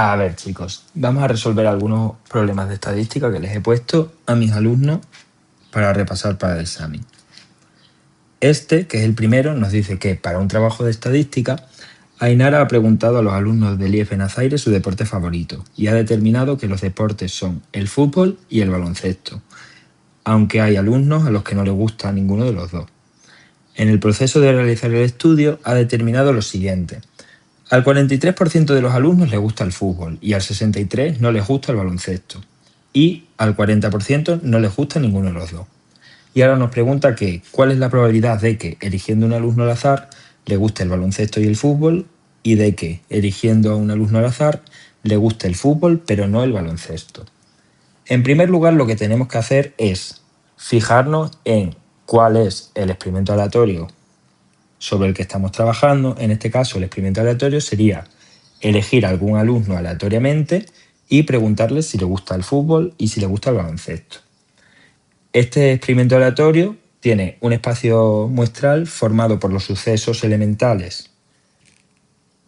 A ver, chicos, vamos a resolver algunos problemas de estadística que les he puesto a mis alumnos para repasar para el examen. Este, que es el primero, nos dice que para un trabajo de estadística, Ainara ha preguntado a los alumnos del IEF Nazaire su deporte favorito y ha determinado que los deportes son el fútbol y el baloncesto, aunque hay alumnos a los que no les gusta ninguno de los dos. En el proceso de realizar el estudio ha determinado lo siguiente. Al 43% de los alumnos les gusta el fútbol y al 63% no les gusta el baloncesto. Y al 40% no les gusta ninguno de los dos. Y ahora nos pregunta que cuál es la probabilidad de que, eligiendo un alumno al azar, le guste el baloncesto y el fútbol, y de que, eligiendo a un alumno al azar, le guste el fútbol pero no el baloncesto. En primer lugar, lo que tenemos que hacer es fijarnos en cuál es el experimento aleatorio sobre el que estamos trabajando. En este caso, el experimento aleatorio sería elegir a algún alumno aleatoriamente y preguntarle si le gusta el fútbol y si le gusta el baloncesto. Este experimento aleatorio tiene un espacio muestral formado por los sucesos elementales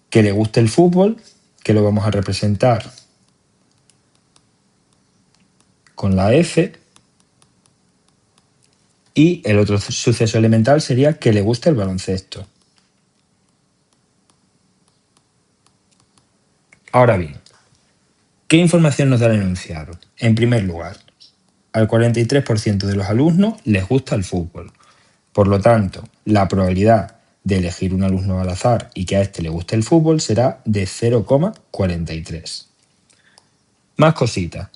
que le guste el fútbol, que lo vamos a representar con la F, y el otro suceso elemental sería que le guste el baloncesto. Ahora bien, ¿qué información nos da el enunciado? En primer lugar, al 43% de los alumnos les gusta el fútbol. Por lo tanto, la probabilidad de elegir un alumno al azar y que a este le guste el fútbol será de 0,43. Más cositas.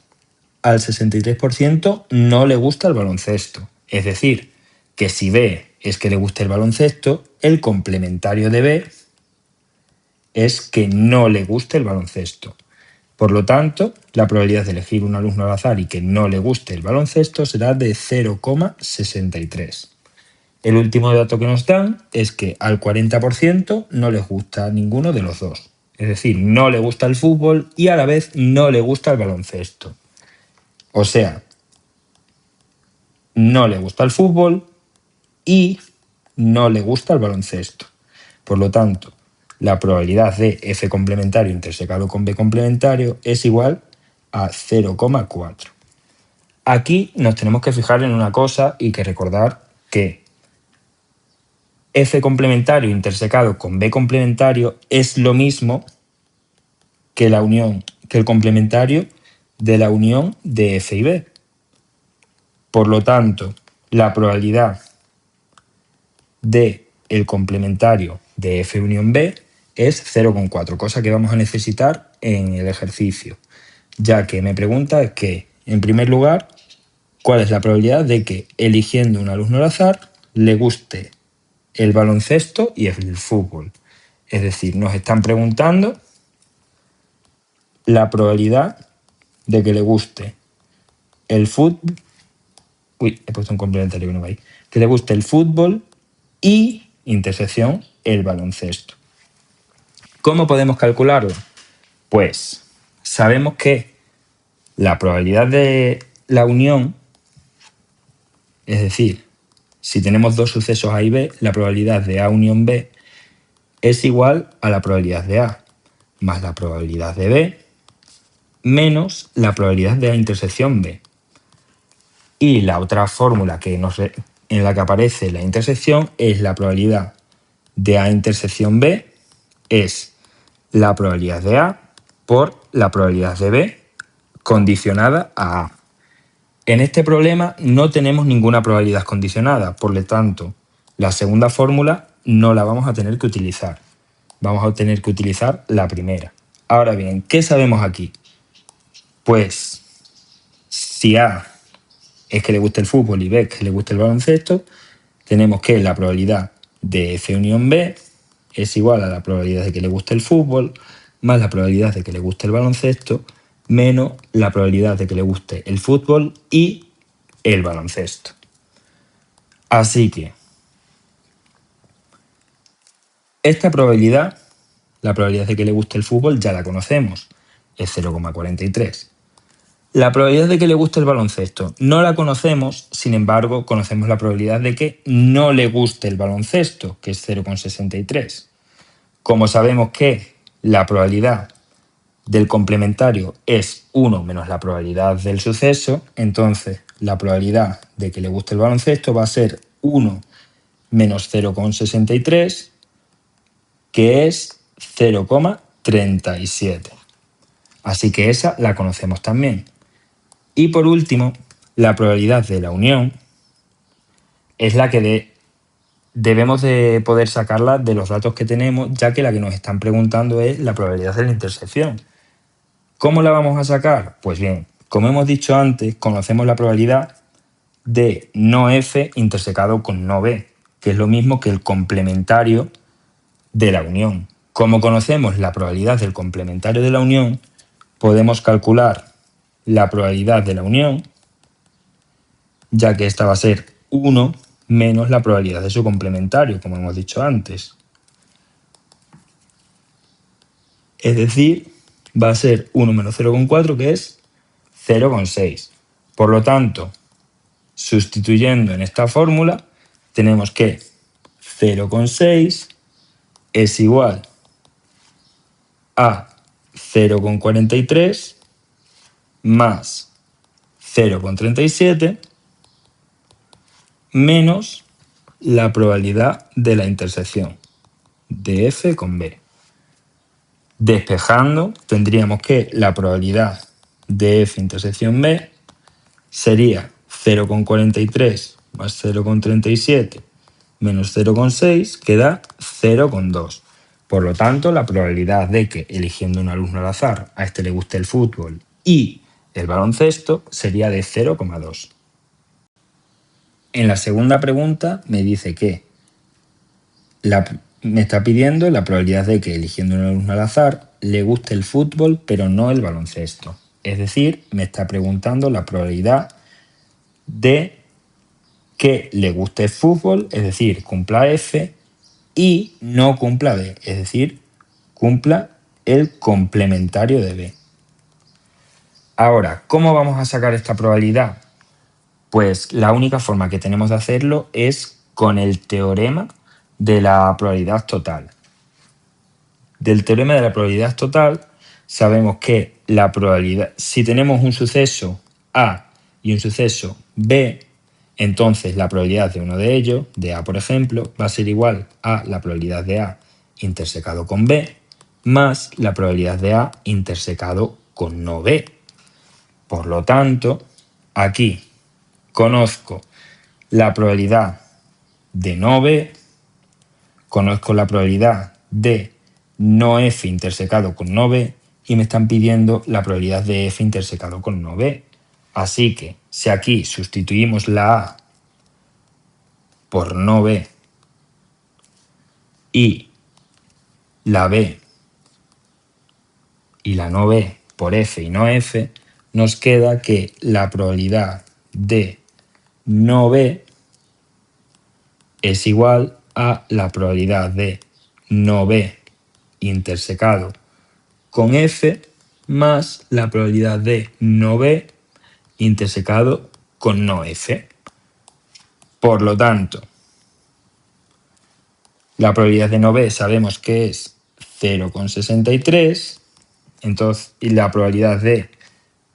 Al 63% no le gusta el baloncesto. Es decir, que si B es que le gusta el baloncesto, el complementario de B es que no le guste el baloncesto. Por lo tanto, la probabilidad de elegir un alumno al azar y que no le guste el baloncesto será de 0,63. El último dato que nos dan es que al 40% no les gusta ninguno de los dos. Es decir, no le gusta el fútbol y a la vez no le gusta el baloncesto. O sea, no le gusta el fútbol y no le gusta el baloncesto. Por lo tanto, la probabilidad de F complementario intersecado con B complementario es igual a 0,4. Aquí nos tenemos que fijar en una cosa y que recordar que F complementario intersecado con B complementario es lo mismo que el complementario de la unión de F y B. Por lo tanto, la probabilidad de el complementario de F unión B es 0,4, cosa que vamos a necesitar en el ejercicio, ya que me pregunta que, en primer lugar, cuál es la probabilidad de que, eligiendo un alumno al azar, le guste el baloncesto y el fútbol. Es decir, nos están preguntando la probabilidad de que le guste el fútbol. Uy, he puesto un complementario que no va ahí. Que le guste el fútbol y, intersección, el baloncesto. ¿Cómo podemos calcularlo? Pues sabemos que la probabilidad de la unión, es decir, si tenemos dos sucesos A y B, la probabilidad de A unión B es igual a la probabilidad de A más la probabilidad de B menos la probabilidad de A intersección B. Y la otra fórmula en la que aparece la intersección es la probabilidad de A intersección B es la probabilidad de A por la probabilidad de B condicionada a A. En este problema no tenemos ninguna probabilidad condicionada, por lo tanto, la segunda fórmula no la vamos a tener que utilizar. Vamos a tener que utilizar la primera. Ahora bien, ¿qué sabemos aquí? Pues si A es que le gusta el fútbol y B es que le gusta el baloncesto, tenemos que la probabilidad de F unión B es igual a la probabilidad de que le guste el fútbol más la probabilidad de que le guste el baloncesto menos la probabilidad de que le guste el fútbol y el baloncesto. Así que esta probabilidad, la probabilidad de que le guste el fútbol, ya la conocemos, es 0,43. La probabilidad de que le guste el baloncesto no la conocemos, sin embargo, conocemos la probabilidad de que no le guste el baloncesto, que es 0,63. Como sabemos que la probabilidad del complementario es 1 menos la probabilidad del suceso, entonces la probabilidad de que le guste el baloncesto va a ser 1 menos 0,63, que es 0,37. Así que esa la conocemos también. Y por último, la probabilidad de la unión es la que debemos de poder sacarla de los datos que tenemos, ya que la que nos están preguntando es la probabilidad de la intersección. ¿Cómo la vamos a sacar? Pues bien, como hemos dicho antes, conocemos la probabilidad de no F intersecado con no B, que es lo mismo que el complementario de la unión. Como conocemos la probabilidad del complementario de la unión, podemos calcular la probabilidad de la unión, ya que esta va a ser 1 menos la probabilidad de su complementario, como hemos dicho antes. Es decir, va a ser 1 menos 0,4, que es 0,6. Por lo tanto, sustituyendo en esta fórmula, tenemos que 0,6 es igual a 0,43 más 0,37 menos la probabilidad de la intersección de F con B. Despejando, tendríamos que la probabilidad de F intersección B sería 0,43 más 0,37 menos 0,6, que da 0,2. Por lo tanto, la probabilidad de que, eligiendo un alumno al azar, a este le guste el fútbol y el baloncesto sería de 0,2. En la segunda pregunta me dice que me está pidiendo la probabilidad de que, eligiendo un alumno al azar, le guste el fútbol pero no el baloncesto. Es decir, me está preguntando la probabilidad de que le guste el fútbol, es decir, cumpla F, y no cumpla B, es decir, cumpla el complementario de B. Ahora, ¿cómo vamos a sacar esta probabilidad? Pues la única forma que tenemos de hacerlo es con el teorema de la probabilidad total. Del teorema de la probabilidad total sabemos que la probabilidad, si tenemos un suceso A y un suceso B, entonces la probabilidad de uno de ellos, de A por ejemplo, va a ser igual a la probabilidad de A intersecado con B más la probabilidad de A intersecado con no B. Por lo tanto, aquí conozco la probabilidad de no B, conozco la probabilidad de no F intersecado con no B y me están pidiendo la probabilidad de F intersecado con no B. Así que si aquí sustituimos la A por no B y la B y la no B por F y no F, nos queda que la probabilidad de no B es igual a la probabilidad de no B intersecado con F más la probabilidad de no B intersecado con no F. Por lo tanto, la probabilidad de no B sabemos que es 0,63, entonces, y la probabilidad de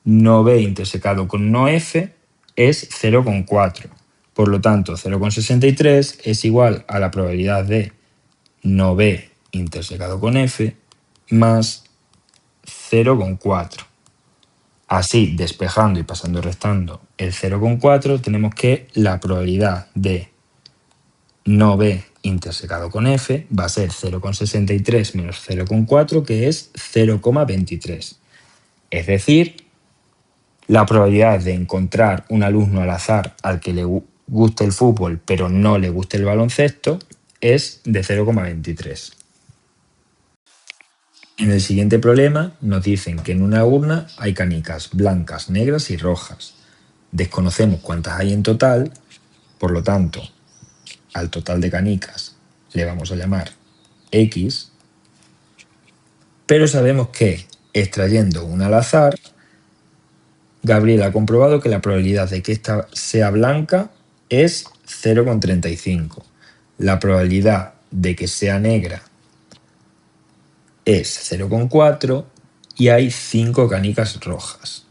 no B intersecado con no F es 0,4. Por lo tanto, 0,63 es igual a la probabilidad de no B intersecado con F más 0,4. Así, despejando y pasando restando el 0,4, tenemos que la probabilidad de no B intersecado con F va a ser 0,63 menos 0,4, que es 0,23. Es decir, la probabilidad de encontrar un alumno al azar al que le guste el fútbol pero no le guste el baloncesto es de 0,23. En el siguiente problema nos dicen que en una urna hay canicas blancas, negras y rojas. Desconocemos cuántas hay en total, por lo tanto, al total de canicas le vamos a llamar X, pero sabemos que, extrayendo una al azar, Gabriel ha comprobado que la probabilidad de que esta sea blanca es 0,35. La probabilidad de que sea negra es 0,4 y hay 5 canicas rojas.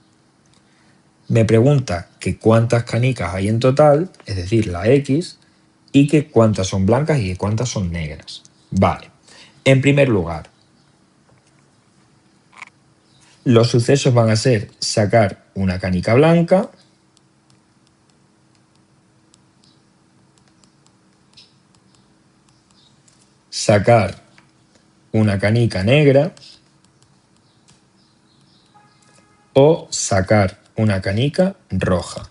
Me pregunta que cuántas canicas hay en total, es decir, la X, y que cuántas son blancas y que cuántas son negras. Vale. En primer lugar, los sucesos van a ser sacar una canica blanca, sacar una canica negra o sacar una canica roja.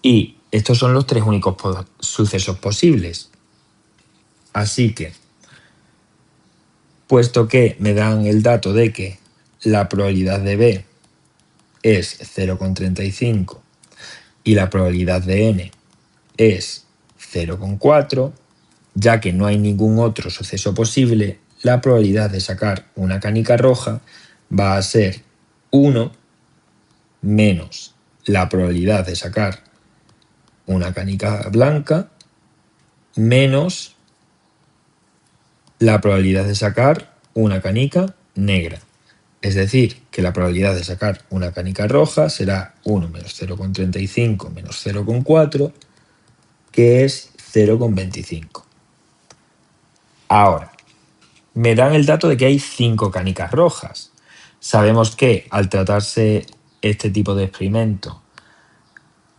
Y estos son los 3 únicos sucesos posibles. Así que, puesto que me dan el dato de que la probabilidad de B es 0,35 y la probabilidad de N es 0,4, ya que no hay ningún otro suceso posible, la probabilidad de sacar una canica roja va a ser 1 menos la probabilidad de sacar una canica blanca menos la probabilidad de sacar una canica negra. Es decir, que la probabilidad de sacar una canica roja será 1 menos 0,35 menos 0,4, que es 0,25. Ahora, me dan el dato de que hay 5 canicas rojas. Sabemos que al tratarse este tipo de experimento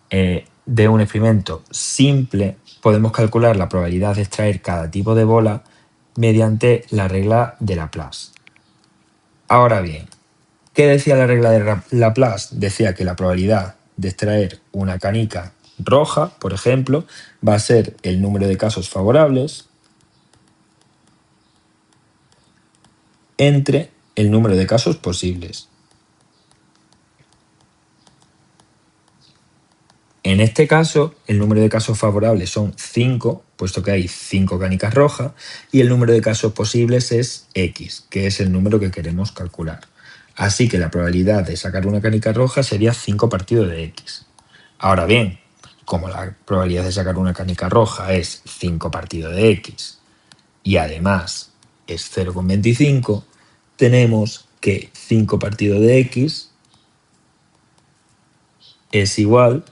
de un experimento simple, podemos calcular la probabilidad de extraer cada tipo de bola mediante la regla de Laplace. Ahora bien, ¿qué decía la regla de Laplace? Decía que la probabilidad de extraer una canica roja, por ejemplo, va a ser el número de casos favorables entre el número de casos posibles. En este caso, el número de casos favorables son 5, puesto que hay 5 canicas rojas, y el número de casos posibles es X, que es el número que queremos calcular. Así que la probabilidad de sacar una canica roja sería 5 partido de X. Ahora bien, como la probabilidad de sacar una canica roja es 5 partido de X y además es 0,25, tenemos que 5 partido de X es igual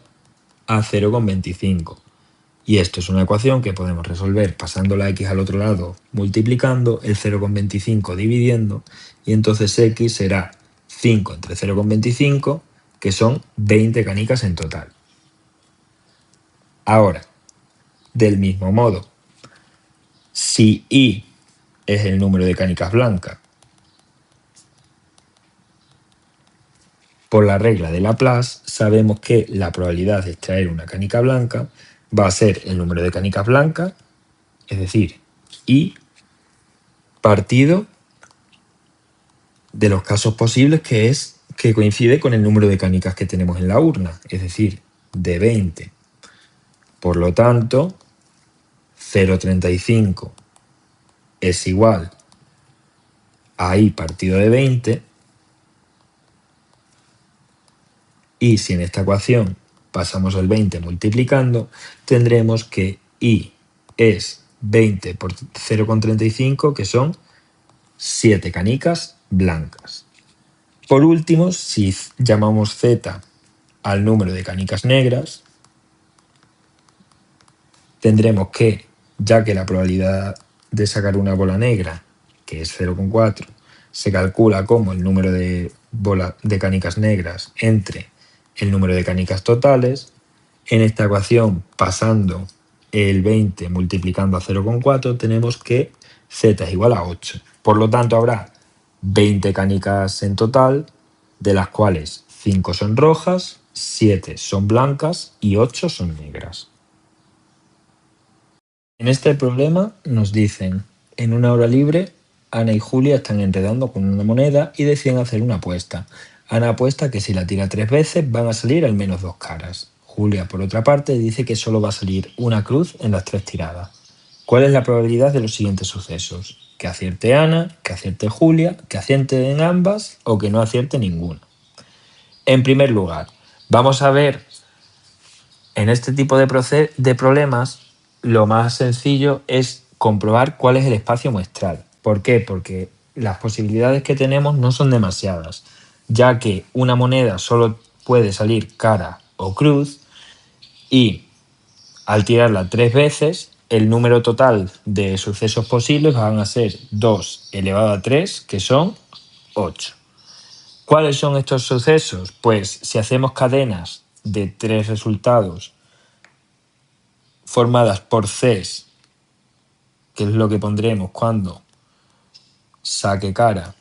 a 0,25. Y esto es una ecuación que podemos resolver pasando la X al otro lado, multiplicando, el 0,25 dividiendo, y entonces X será 5 entre 0,25, que son 20 canicas en total. Ahora, del mismo modo, si I es el número de canicas blancas, por la regla de Laplace sabemos que la probabilidad de extraer una canica blanca va a ser el número de canicas blancas, es decir, I partido de los casos posibles, que coincide con el número de canicas que tenemos en la urna, es decir, de 20. Por lo tanto, 0,35 es igual a I partido de 20, y si en esta ecuación pasamos el 20 multiplicando, tendremos que I es 20 por 0,35, que son 7 canicas blancas. Por último, si llamamos Z al número de canicas negras, tendremos que, ya que la probabilidad de sacar una bola negra, que es 0,4, se calcula como el número de canicas negras entre el número de canicas totales, en esta ecuación, pasando el 20 multiplicando a 0,4, tenemos que Z es igual a 8. Por lo tanto, habrá 20 canicas en total, de las cuales 5 son rojas, 7 son blancas y 8 son negras. En este problema nos dicen, en una hora libre, Ana y Julia están enredando con una moneda y deciden hacer una apuesta. Ana apuesta que si la tira 3 veces van a salir al menos 2 caras. Julia, por otra parte, dice que solo va a salir una cruz en las 3 tiradas. ¿Cuál es la probabilidad de los siguientes sucesos? Que acierte Ana, que acierte Julia, que acierten ambas o que no acierte ninguna. En primer lugar, vamos a ver en este tipo de problemas, lo más sencillo es comprobar cuál es el espacio muestral. ¿Por qué? Porque las posibilidades que tenemos no son demasiadas, ya que una moneda solo puede salir cara o cruz y al tirarla 3 veces, el número total de sucesos posibles van a ser 2 elevado a 3, que son 8. ¿Cuáles son estos sucesos? Pues si hacemos cadenas de 3 resultados formadas por Cs, que es lo que pondremos cuando saque cara,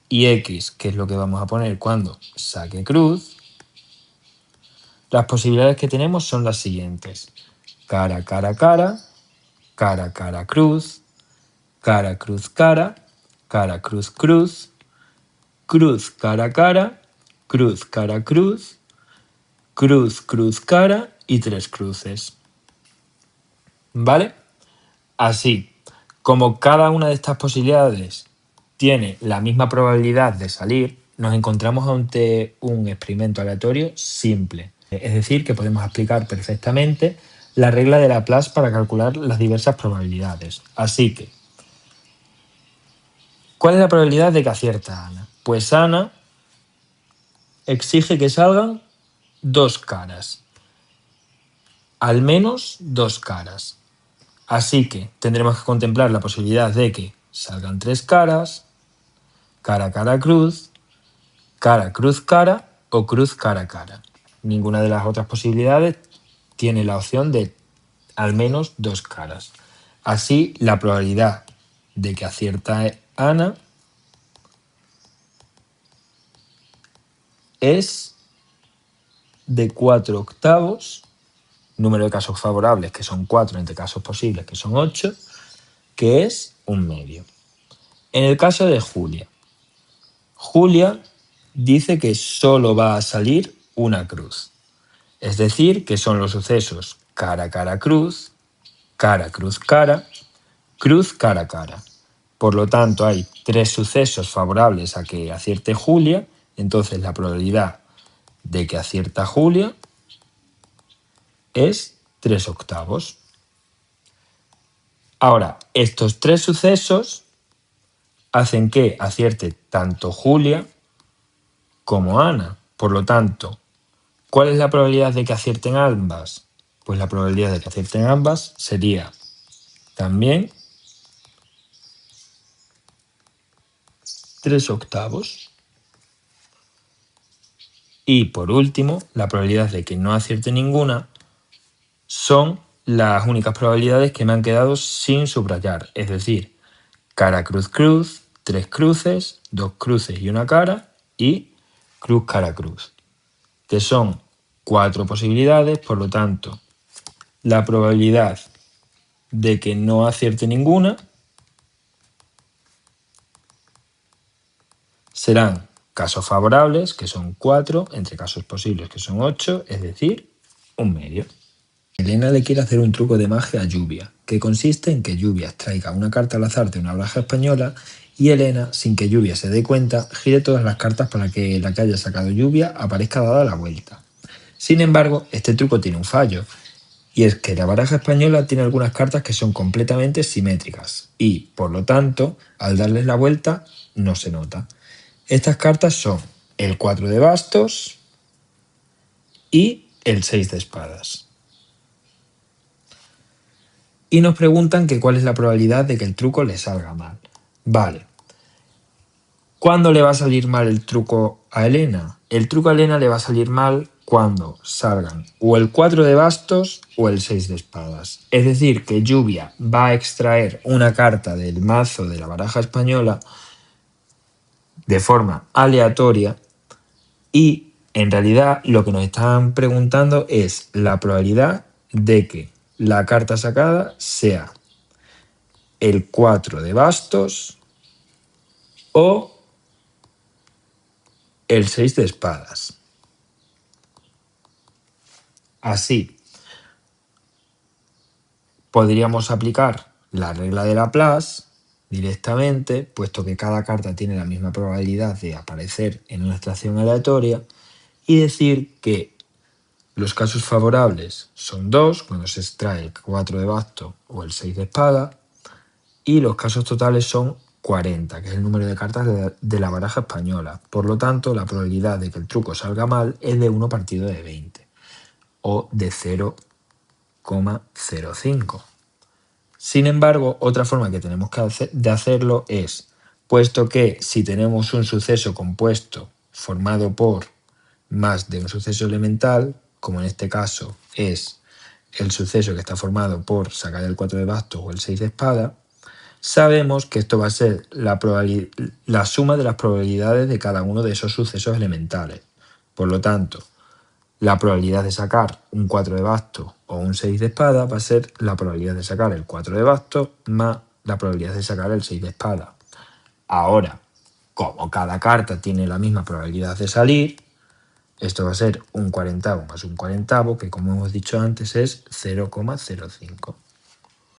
y X, que es lo que vamos a poner cuando saque cruz, las posibilidades que tenemos son las siguientes: cara, cara, cara, cara, cara, cruz, cara, cruz, cara, cara, cruz, cruz, cruz, cara, cara, cruz, cara, cruz, cruz, cruz, cara y 3 cruces. ¿Vale? Así, como cada una de estas posibilidades tiene la misma probabilidad de salir, nos encontramos ante un experimento aleatorio simple. Es decir, que podemos aplicar perfectamente la regla de Laplace para calcular las diversas probabilidades. Así que, ¿cuál es la probabilidad de que acierta Ana? Pues Ana exige que salgan 2 caras. Al menos 2 caras. Así que tendremos que contemplar la posibilidad de que salgan 3 caras, cara, cara, cruz, cara, cruz, cara o cruz, cara, cara. Ninguna de las otras posibilidades tiene la opción de al menos 2 caras. Así, la probabilidad de que acierta Ana es de 4/8, número de casos favorables, que son 4, entre casos posibles, que son 8, que es 1/2. En el caso de Julia, Julia dice que solo va a salir una cruz. Es decir, que son los sucesos cara, cara, cruz, cara, cruz, cara, cruz, cara, cara. Por lo tanto, hay 3 sucesos favorables a que acierte Julia, entonces la probabilidad de que acierta Julia es 3/8. Ahora, estos 3 sucesos hacen que acierte tanto Julia como Ana. Por lo tanto, ¿cuál es la probabilidad de que acierten ambas? Pues la probabilidad de que acierten ambas sería también 3/8. Y por último, la probabilidad de que no acierte ninguna son las únicas probabilidades que me han quedado sin subrayar. Es decir, cara, cruz, cruz, 3 cruces, 2 cruces y una cara, y cruz, cara, cruz, que son 4 posibilidades. Por lo tanto, la probabilidad de que no acierte ninguna serán casos favorables, que son 4, entre casos posibles, que son 8, es decir, 1/2. Elena le quiere hacer un truco de magia a Lluvia, que consiste en que Lluvia extraiga una carta al azar de una baraja española y Elena, sin que Lluvia se dé cuenta, gire todas las cartas para que la que haya sacado Lluvia aparezca dada la vuelta. Sin embargo, este truco tiene un fallo, y es que la baraja española tiene algunas cartas que son completamente simétricas y, por lo tanto, al darles la vuelta, no se nota. Estas cartas son el 4 de bastos y el 6 de espadas. Y nos preguntan que cuál es la probabilidad de que el truco le salga mal. Vale. ¿Cuándo le va a salir mal el truco a Elena? El truco a Elena le va a salir mal cuando salgan o el 4 de bastos o el 6 de espadas. Es decir, que Lluvia va a extraer una carta del mazo de la baraja española de forma aleatoria y en realidad lo que nos están preguntando es la probabilidad de que la carta sacada sea el 4 de bastos o el 6 de espadas. Así, podríamos aplicar la regla de Laplace directamente, puesto que cada carta tiene la misma probabilidad de aparecer en una extracción aleatoria, y decir que Los casos favorables son 2, cuando se extrae el 4 de bastos o el 6 de espada, y los casos totales son 40, que es el número de cartas de la baraja española. Por lo tanto, la probabilidad de que el truco salga mal es de 1 partido de 20, o de 0,05. Sin embargo, otra forma que tenemos de hacerlo es, puesto que si tenemos un suceso compuesto formado por más de un suceso elemental, como en este caso es el suceso que está formado por sacar el 4 de bastos o el 6 de espada, sabemos que esto va a ser la suma de las probabilidades de cada uno de esos sucesos elementales. Por lo tanto, la probabilidad de sacar un 4 de bastos o un 6 de espada va a ser la probabilidad de sacar el 4 de bastos más la probabilidad de sacar el 6 de espada. Ahora, como cada carta tiene la misma probabilidad de salir, esto va a ser un 40avo más un 40avo, que como hemos dicho antes es 0,05.